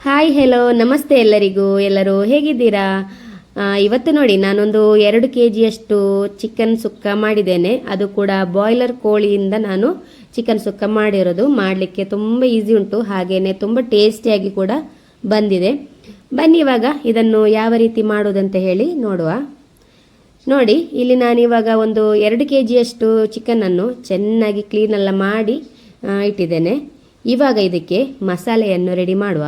Hi hello ನಮಸ್ತೆ ಎಲ್ಲರಿಗೂ. ಎಲ್ಲರೂ ಹೇಗಿದ್ದೀರಾ? ಇವತ್ತು ನೋಡಿ ನಾನೊಂದು 2 kg ಚಿಕನ್ ಸುಕ್ಕ ಮಾಡಿದ್ದೇನೆ. ಅದು ಕೂಡ ಬಾಯ್ಲರ್ ಕೋಳಿಯಿಂದ ನಾನು ಚಿಕನ್ ಸುಕ್ಕ ಮಾಡಿರೋದು. ಮಾಡಲಿಕ್ಕೆ ತುಂಬ ಈಸಿ ಉಂಟು, ಹಾಗೆಯೇ ತುಂಬ ಟೇಸ್ಟಿಯಾಗಿ ಕೂಡ ಬಂದಿದೆ. ಬನ್ನಿ ಇವಾಗ ಇದನ್ನು ಯಾವ ರೀತಿ ಮಾಡೋದಂತ ಹೇಳಿ ನೋಡುವ. ನೋಡಿ ಇಲ್ಲಿ ನಾನಿವಾಗ ಒಂದು 2 kg ಚಿಕನನ್ನು ಚೆನ್ನಾಗಿ ಕ್ಲೀನೆಲ್ಲ ಮಾಡಿ ಇಟ್ಟಿದ್ದೇನೆ. ಇವಾಗ ಇದಕ್ಕೆ ಮಸಾಲೆಯನ್ನು ರೆಡಿ ಮಾಡುವ.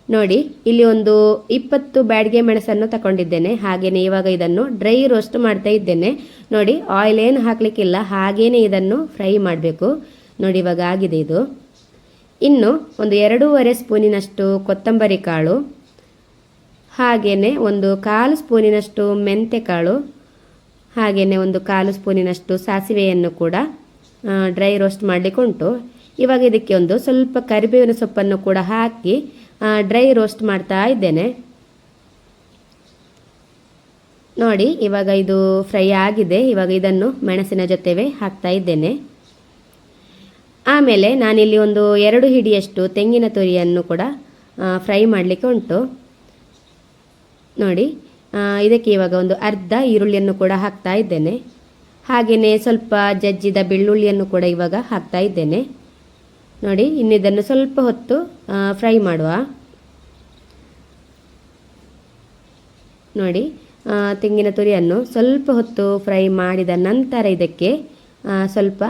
ನೋಡಿ ಇಲ್ಲಿ ಒಂದು 20 ಬ್ಯಾಡಗೆ ಮೆಣಸನ್ನು ತಗೊಂಡಿದ್ದೇನೆ. ಹಾಗೆಯೇ ಇವಾಗ ಇದನ್ನು ಡ್ರೈ ರೋಸ್ಟ್ ಮಾಡ್ತಾ ಇದ್ದೇನೆ. ನೋಡಿ ಆಯಿಲ್ ಏನು ಹಾಕಲಿಕ್ಕಿಲ್ಲ, ಹಾಗೇನೆ ಇದನ್ನು ಫ್ರೈ ಮಾಡಬೇಕು. ನೋಡಿ ಇವಾಗ ಆಗಿದೆ ಇದು. ಇನ್ನು ಒಂದು 2.5 ಸ್ಪೂನಿನಷ್ಟು ಕೊತ್ತಂಬರಿ ಕಾಳು, ಹಾಗೆಯೇ ಒಂದು 1/4 ಸ್ಪೂನಿನಷ್ಟು ಮೆಂತೆ ಕಾಳು, ಹಾಗೆಯೇ ಒಂದು 1/4 ಸ್ಪೂನಿನಷ್ಟು ಸಾಸಿವೆಯನ್ನು ಕೂಡ ಡ್ರೈ ರೋಸ್ಟ್ ಮಾಡಲಿಕ್ಕೆ ಉಂಟು. ಇವಾಗ ಇದಕ್ಕೆ ಒಂದು ಸ್ವಲ್ಪ ಕರಿಬೇವಿನ ಸೊಪ್ಪನ್ನು ಕೂಡ ಹಾಕಿ ಡ್ರೈ ರೋಸ್ಟ್ ಮಾಡ್ತಾ ಇದ್ದೇನೆ. ನೋಡಿ ಇವಾಗ ಇದು ಫ್ರೈ ಆಗಿದೆ. ಇವಾಗ ಇದನ್ನು ಮೆಣಸಿನ ಜೊತೆವೇ ಹಾಕ್ತಾ ಇದ್ದೇನೆ. ಆಮೇಲೆ ನಾನಿಲ್ಲಿ ಒಂದು 2 ಹಿಡಿಯಷ್ಟು ತೆಂಗಿನ ತುರಿಯನ್ನು ಕೂಡ ಫ್ರೈ ಮಾಡಲಿಕ್ಕೆ ಉಂಟು. ನೋಡಿ ಇದಕ್ಕೆ ಇವಾಗ ಒಂದು ಅರ್ಧ ಈರುಳ್ಳಿಯನ್ನು ಕೂಡ ಹಾಕ್ತಾ ಇದ್ದೇನೆ. ಹಾಗೆಯೇ ಸ್ವಲ್ಪ ಜಜ್ಜಿದ ಬೆಳ್ಳುಳ್ಳಿಯನ್ನು ಕೂಡ ಇವಾಗ ಹಾಕ್ತಾ ಇದ್ದೇನೆ. ನೋಡಿ ಇನ್ನಿದನ್ನು ಸ್ವಲ್ಪ ಹೊತ್ತು ಫ್ರೈ ಮಾಡುವ. ನೋಡಿ ತೆಂಗಿನ ತುರಿಯನ್ನು ಸ್ವಲ್ಪ ಹೊತ್ತು ಫ್ರೈ ಮಾಡಿದ ನಂತರ ಇದಕ್ಕೆ ಸ್ವಲ್ಪ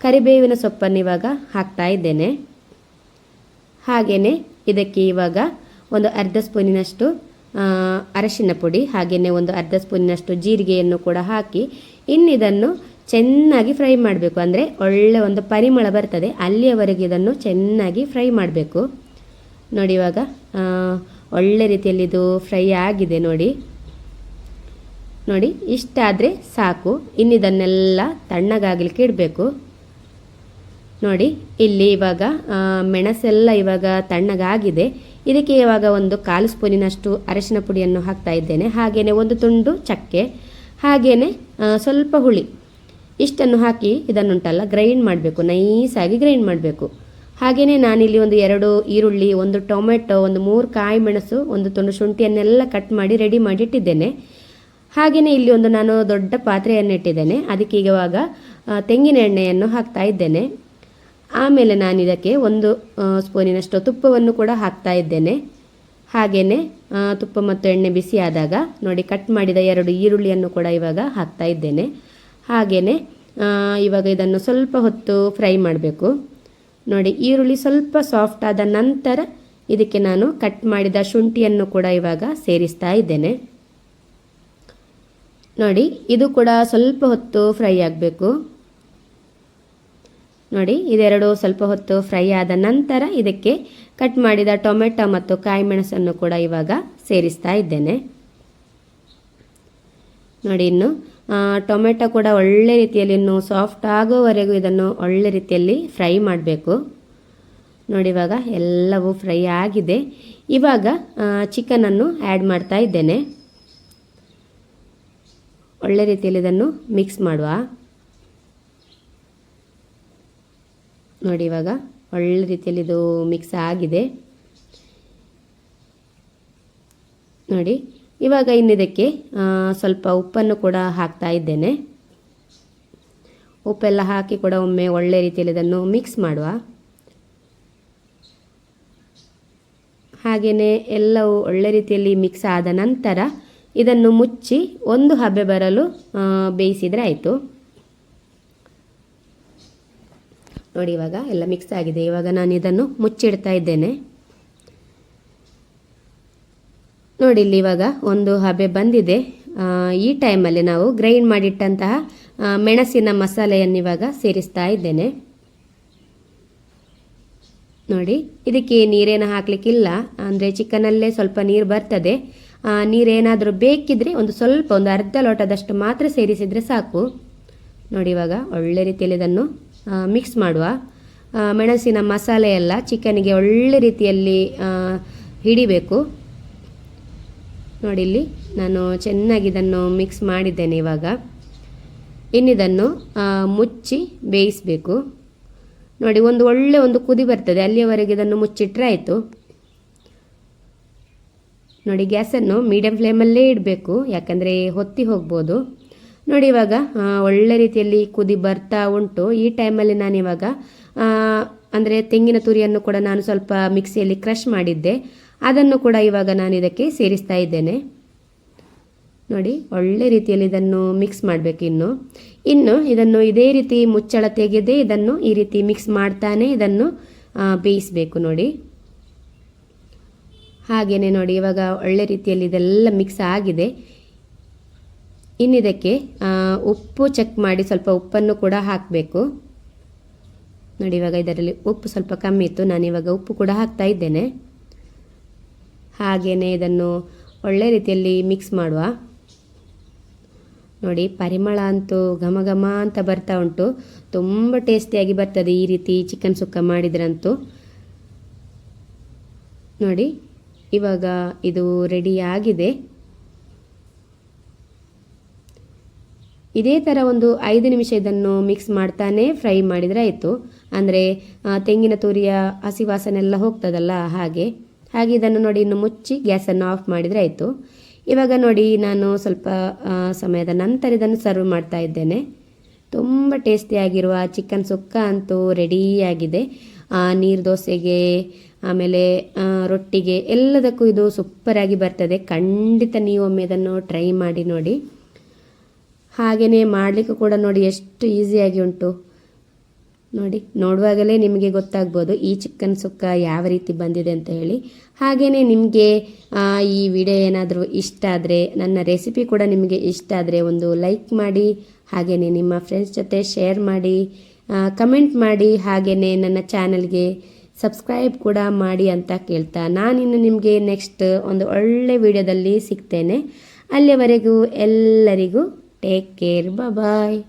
ಕರಿಬೇವಿನ ಸೊಪ್ಪನ್ನು ಇವಾಗ ಹಾಕ್ತಾ ಇದ್ದೇನೆ. ಹಾಗೆಯೇ ಇದಕ್ಕೆ ಇವಾಗ ಒಂದು ಅರ್ಧ ಸ್ಪೂನಿನಷ್ಟು ಅರಶಿನ ಪುಡಿ, ಹಾಗೆಯೇ ಒಂದು ಅರ್ಧ ಸ್ಪೂನಿನಷ್ಟು ಜೀರಿಗೆಯನ್ನು ಕೂಡ ಹಾಕಿ ಇನ್ನಿದನ್ನು ಚೆನ್ನಾಗಿ ಫ್ರೈ ಮಾಡಬೇಕು. ಅಂದರೆ ಒಳ್ಳೆ ಒಂದು ಪರಿಮಳ ಬರ್ತದೆ, ಅಲ್ಲಿಯವರೆಗೆ ಇದನ್ನು ಚೆನ್ನಾಗಿ ಫ್ರೈ ಮಾಡಬೇಕು. ನೋಡಿ ಇವಾಗ ಒಳ್ಳೆ ರೀತಿಯಲ್ಲಿ ಇದು ಫ್ರೈ ಆಗಿದೆ. ನೋಡಿ ಇಷ್ಟಾದರೆ ಸಾಕು. ಇನ್ನಿದನ್ನೆಲ್ಲ ತಣ್ಣಗಾಗಲಿಕ್ಕೆ ಇಡಬೇಕು. ನೋಡಿ ಇಲ್ಲಿ ಇವಾಗ ಮೆಣಸೆಲ್ಲ ಇವಾಗ ತಣ್ಣಗಾಗಿದೆ. ಇದಕ್ಕೆ ಇವಾಗ ಒಂದು 1/4 ಸ್ಪೂನಿನಷ್ಟು ಅರಶಿನ ಪುಡಿಯನ್ನು ಹಾಕ್ತಾ ಇದ್ದೇನೆ. ಹಾಗೆಯೇ ಒಂದು ತುಂಡು ಚಕ್ಕೆ, ಹಾಗೆಯೇ ಸ್ವಲ್ಪ ಹುಳಿ, ಇಷ್ಟನ್ನು ಹಾಕಿ ಇದನ್ನುಂಟಲ್ಲ ಗ್ರೈಂಡ್ ಮಾಡಬೇಕು, ನೈಸಾಗಿ ಗ್ರೈಂಡ್ ಮಾಡಬೇಕು. ಹಾಗೆಯೇ ನಾನಿಲ್ಲಿ ಒಂದು 2 ಈರುಳ್ಳಿ, ಒಂದು ಟೊಮೆಟೊ, ಒಂದು 3 ಕಾಯಿ ಮೆಣಸು, ಒಂದು ತುಂಡು ಶುಂಠಿಯನ್ನೆಲ್ಲ ಕಟ್ ಮಾಡಿ ರೆಡಿ ಮಾಡಿ ಇಟ್ಟಿದ್ದೇನೆ. ಹಾಗೆಯೇ ಇಲ್ಲಿ ಒಂದು ನಾನು ದೊಡ್ಡ ಪಾತ್ರೆಯನ್ನು ಇಟ್ಟಿದ್ದೇನೆ. ಅದಕ್ಕೆ ಇವಾಗ ತೆಂಗಿನ ಎಣ್ಣೆಯನ್ನು ಹಾಕ್ತಾ ಇದ್ದೇನೆ. ಆಮೇಲೆ ನಾನು ಇದಕ್ಕೆ 1 ಸ್ಪೂನಿನಷ್ಟು ತುಪ್ಪವನ್ನು ಕೂಡ ಹಾಕ್ತಾ ಇದ್ದೇನೆ. ಹಾಗೆಯೇ ತುಪ್ಪ ಮತ್ತು ಎಣ್ಣೆ ಬಿಸಿ ಆದಾಗ ನೋಡಿ ಕಟ್ ಮಾಡಿದ 2 ಈರುಳ್ಳಿಯನ್ನು ಕೂಡ ಇವಾಗ ಹಾಕ್ತಾ ಇದ್ದೇನೆ. ಹಾಗೆಯೇ ಇವಾಗ ಇದನ್ನು ಸ್ವಲ್ಪ ಹೊತ್ತು ಫ್ರೈ ಮಾಡಬೇಕು. ನೋಡಿ ಈರುಳ್ಳಿ ಸ್ವಲ್ಪ ಸಾಫ್ಟ್ ಆದ ನಂತರ ಇದಕ್ಕೆ ನಾನು ಕಟ್ ಮಾಡಿದ ಶುಂಠಿಯನ್ನು ಕೂಡ ಇವಾಗ ಸೇರಿಸ್ತಾ ಇದ್ದೇನೆ. ನೋಡಿ ಇದು ಕೂಡ ಸ್ವಲ್ಪ ಹೊತ್ತು ಫ್ರೈ ಆಗಬೇಕು. ನೋಡಿ ಇದೆರಡು ಸ್ವಲ್ಪ ಹೊತ್ತು ಫ್ರೈ ಆದ ನಂತರ ಇದಕ್ಕೆ ಕಟ್ ಮಾಡಿದ ಟೊಮೆಟೊ ಮತ್ತು ಕಾಯಿ ಮೆಣಸನ್ನು ಕೂಡ ಇವಾಗ ಸೇರಿಸ್ತಾ ಇದ್ದೇನೆ. ನೋಡಿ ಇನ್ನು ಟೊಮೆಟೊ ಕೂಡ ಒಳ್ಳೆ ರೀತಿಯಲ್ಲಿ ಇನ್ನು ಸಾಫ್ಟ್ ಆಗೋವರೆಗೂ ಇದನ್ನು ಒಳ್ಳೆ ರೀತಿಯಲ್ಲಿ ಫ್ರೈ ಮಾಡಬೇಕು. ನೋಡಿ ಇವಾಗ ಎಲ್ಲವೂ ಫ್ರೈ ಆಗಿದೆ. ಇವಾಗ ಚಿಕನನ್ನು ಆ್ಯಡ್ ಮಾಡ್ತಾ ಇದ್ದೇನೆ. ಒಳ್ಳೆ ರೀತಿಯಲ್ಲಿ ಇದನ್ನು ಮಿಕ್ಸ್ ಮಾಡುವ. ನೋಡಿ ಇವಾಗ ಒಳ್ಳೆ ರೀತಿಯಲ್ಲಿ ಇದು ಮಿಕ್ಸ್ ಆಗಿದೆ. ನೋಡಿ ಇವಾಗ ಇನ್ನಿದಕ್ಕೆ ಸ್ವಲ್ಪ ಉಪ್ಪನ್ನು ಕೂಡ ಹಾಕ್ತಾ ಇದ್ದೇನೆ. ಉಪ್ಪೆಲ್ಲ ಹಾಕಿ ಕೂಡ ಒಮ್ಮೆ ಒಳ್ಳೆ ರೀತಿಯಲ್ಲಿ ಇದನ್ನು ಮಿಕ್ಸ್ ಮಾಡುವ. ಹಾಗೆಯೇ ಎಲ್ಲವೂ ಒಳ್ಳೆ ರೀತಿಯಲ್ಲಿ ಮಿಕ್ಸ್ ಆದ ನಂತರ ಇದನ್ನು ಮುಚ್ಚಿ 1 ಹಬೆ ಬರಲು ಬೇಯಿಸಿದರೆ ಆಯಿತು. ನೋಡಿ ಇವಾಗ ಎಲ್ಲ ಮಿಕ್ಸ್ ಆಗಿದೆ. ಇವಾಗ ನಾನು ಇದನ್ನು ಮುಚ್ಚಿಡ್ತಾ ಇದ್ದೇನೆ. ನೋಡಿ ಇಲ್ಲಿ ಇವಾಗ 1 ಹಬೆ ಬಂದಿದೆ. ಈ ಟೈಮಲ್ಲಿ ನಾವು ಗ್ರೈಂಡ್ ಮಾಡಿಟ್ಟಂತಹ ಮೆಣಸಿನ ಮಸಾಲೆಯನ್ನು ಇವಾಗ ಸೇರಿಸ್ತಾ ಇದ್ದೇನೆ. ನೋಡಿ ಇದಕ್ಕೆ ನೀರೇನು ಹಾಕಲಿಕ್ಕಿಲ್ಲ, ಅಂದರೆ ಚಿಕನಲ್ಲೇ ಸ್ವಲ್ಪ ನೀರು ಬರ್ತದೆ. ನೀರೇನಾದರೂ ಬೇಕಿದ್ರೆ ಸ್ವಲ್ಪ ಒಂದು ಅರ್ಧ ಲೋಟದಷ್ಟು ಮಾತ್ರ ಸೇರಿಸಿದರೆ ಸಾಕು. ನೋಡಿ ಇವಾಗ ಒಳ್ಳೆ ರೀತಿಯಲ್ಲಿ ಇದನ್ನು ಮಿಕ್ಸ್ ಮಾಡುವ. ಮೆಣಸಿನ ಮಸಾಲೆ ಎಲ್ಲ ಚಿಕನಿಗೆ ಒಳ್ಳೆ ರೀತಿಯಲ್ಲಿ ಹಿಡಿಬೇಕು. ನೋಡಿ ಇಲ್ಲಿ ನಾನು ಚೆನ್ನಾಗಿ ಇದನ್ನು ಮಿಕ್ಸ್ ಮಾಡಿದ್ದೇನೆ. ಇವಾಗ ಇನ್ನಿದನ್ನು ಮುಚ್ಚಿ ಬೇಯಿಸಬೇಕು. ನೋಡಿ ಒಂದು ಒಳ್ಳೆ ಒಂದು ಕುದಿ ಬರ್ತದೆ, ಅಲ್ಲಿಯವರೆಗೆ ಇದನ್ನು ಮುಚ್ಚಿಟ್ರೆ ಆಯಿತು. ನೋಡಿ ಗ್ಯಾಸನ್ನು ಮೀಡಿಯಮ್ ಫ್ಲೇಮಲ್ಲೇ ಇಡಬೇಕು, ಯಾಕಂದರೆ ಹೊತ್ತಿ ಹೋಗ್ಬೋದು. ನೋಡಿ ಇವಾಗ ಒಳ್ಳೆ ರೀತಿಯಲ್ಲಿ ಕುದಿ ಬರ್ತಾ ಉಂಟು. ಈ ಟೈಮಲ್ಲಿ ನಾನಿವಾಗ ಅಂದರೆ ತೆಂಗಿನ ತುರಿಯನ್ನು ಕೂಡ ನಾನು ಸ್ವಲ್ಪ ಮಿಕ್ಸಿಯಲ್ಲಿ ಕ್ರಷ್ ಮಾಡಿದ್ದೆ, ಅದನ್ನು ಕೂಡ ಇವಾಗ ನಾನು ಇದಕ್ಕೆ ಸೇರಿಸ್ತಾ ಇದ್ದೇನೆ. ನೋಡಿ ಒಳ್ಳೆ ರೀತಿಯಲ್ಲಿ ಇದನ್ನು ಮಿಕ್ಸ್ ಮಾಡಬೇಕು. ಇನ್ನು ಇದನ್ನು ಇದೇ ರೀತಿ ಮುಚ್ಚಳ ತೆಗೆದೇ ಇದನ್ನು ಈ ರೀತಿ ಮಿಕ್ಸ್ ಮಾಡ್ತಾನೆ ಇದನ್ನು ಬೇಯಿಸಬೇಕು. ನೋಡಿ ಹಾಗೆಯೇ ನೋಡಿ ಇವಾಗ ಒಳ್ಳೆ ರೀತಿಯಲ್ಲಿ ಇದೆಲ್ಲ ಮಿಕ್ಸ್ ಆಗಿದೆ. ಇನ್ನಿದಕ್ಕೆ ಉಪ್ಪು ಚೆಕ್ ಮಾಡಿ ಸ್ವಲ್ಪ ಉಪ್ಪನ್ನು ಕೂಡ ಹಾಕಬೇಕು. ನೋಡಿ ಇವಾಗ ಇದರಲ್ಲಿ ಉಪ್ಪು ಸ್ವಲ್ಪ ಕಮ್ಮಿ ಇತ್ತು, ನಾನಿವಾಗ ಉಪ್ಪು ಕೂಡ ಹಾಕ್ತಾ ಇದ್ದೇನೆ. ಹಾಗೆಯೇ ಇದನ್ನು ಒಳ್ಳೆ ರೀತಿಯಲ್ಲಿ ಮಿಕ್ಸ್ ಮಾಡುವ. ನೋಡಿ ಪರಿಮಳ ಅಂತೂ ಘಮ ಘಮ ಅಂತ ಬರ್ತಾ ಉಂಟು, ತುಂಬ ಟೇಸ್ಟಿಯಾಗಿ ಬರ್ತದೆ ಈ ರೀತಿ ಚಿಕನ್ ಸುಕ್ಕ ಮಾಡಿದ್ರಂತೂ. ನೋಡಿ ಇವಾಗ ಇದು ರೆಡಿ ಆಗಿದೆ. ಇದೇ ಥರ ಒಂದು 5 ನಿಮಿಷ ಇದನ್ನು ಮಿಕ್ಸ್ ಮಾಡ್ತಾನೆ ಫ್ರೈ ಮಾಡಿದರೆ ಆಯಿತು. ಅಂದರೆ ತೆಂಗಿನ ತುರಿಯ ಹಸಿ ವಾಸನೆ ಎಲ್ಲ ಹೋಗ್ತದಲ್ಲ, ಹಾಗೆ ಇದನ್ನು ನೋಡಿ ಇನ್ನು ಮುಚ್ಚಿ ಗ್ಯಾಸನ್ನು ಆಫ್ ಮಾಡಿದರೆ ಆಯಿತು. ಇವಾಗ ನೋಡಿ ನಾನು ಸ್ವಲ್ಪ ಸಮಯದ ನಂತರ ಇದನ್ನು ಸರ್ವ್ ಮಾಡ್ತಾ ಇದ್ದೇನೆ. ತುಂಬ ಟೇಸ್ಟಿಯಾಗಿರುವ ಚಿಕನ್ ಸುಕ್ಕ ಅಂತೂ ರೆಡಿಯಾಗಿದೆ. ನೀರು ದೋಸೆಗೆ, ಆಮೇಲೆ ರೊಟ್ಟಿಗೆ ಎಲ್ಲದಕ್ಕೂ ಇದು ಸೂಪರಾಗಿ ಬರ್ತದೆ. ಖಂಡಿತ ನೀವು ಒಮ್ಮೆ ಇದನ್ನು ಟ್ರೈ ಮಾಡಿ ನೋಡಿ. ಹಾಗೆಯೇ ಮಾಡಲಿಕ್ಕೂ ಕೂಡ ನೋಡಿ ಎಷ್ಟು ಈಸಿಯಾಗಿ ಉಂಟು. ನೋಡಿ ನೋಡುವಾಗಲೇ ನಿಮಗೆ ಗೊತ್ತಾಗ್ಬೋದು ಈ ಚಿಕನ್ ಸುಕ್ಕ ಯಾವ ರೀತಿ ಬಂದಿದೆ ಅಂತ ಹೇಳಿ. ಹಾಗೆಯೇ ನಿಮಗೆ ಈ ವಿಡಿಯೋ ಏನಾದರೂ ಇಷ್ಟ ಆದರೆ, ನನ್ನ ರೆಸಿಪಿ ಕೂಡ ನಿಮಗೆ ಇಷ್ಟ ಆದರೆ ಒಂದು ಲೈಕ್ ಮಾಡಿ, ಹಾಗೆಯೇ ನಿಮ್ಮ ಫ್ರೆಂಡ್ಸ್ ಜೊತೆ ಶೇರ್ ಮಾಡಿ, ಕಮೆಂಟ್ ಮಾಡಿ, ಹಾಗೆಯೇ ನನ್ನ ಚಾನಲ್ಗೆ ಸಬ್ಸ್ಕ್ರೈಬ್ ಕೂಡ ಮಾಡಿ ಅಂತ ಕೇಳ್ತಾ ನಾನಿನ್ನು ನಿಮಗೆ ನೆಕ್ಸ್ಟ್ ಒಂದು ಒಳ್ಳೆ ವಿಡಿಯೋದಲ್ಲಿ ಸಿಗ್ತೇನೆ. ಅಲ್ಲಿಯವರೆಗೂ ಎಲ್ಲರಿಗೂ ಟೇಕ್ ಕೇರ್, ಬಾಯ್.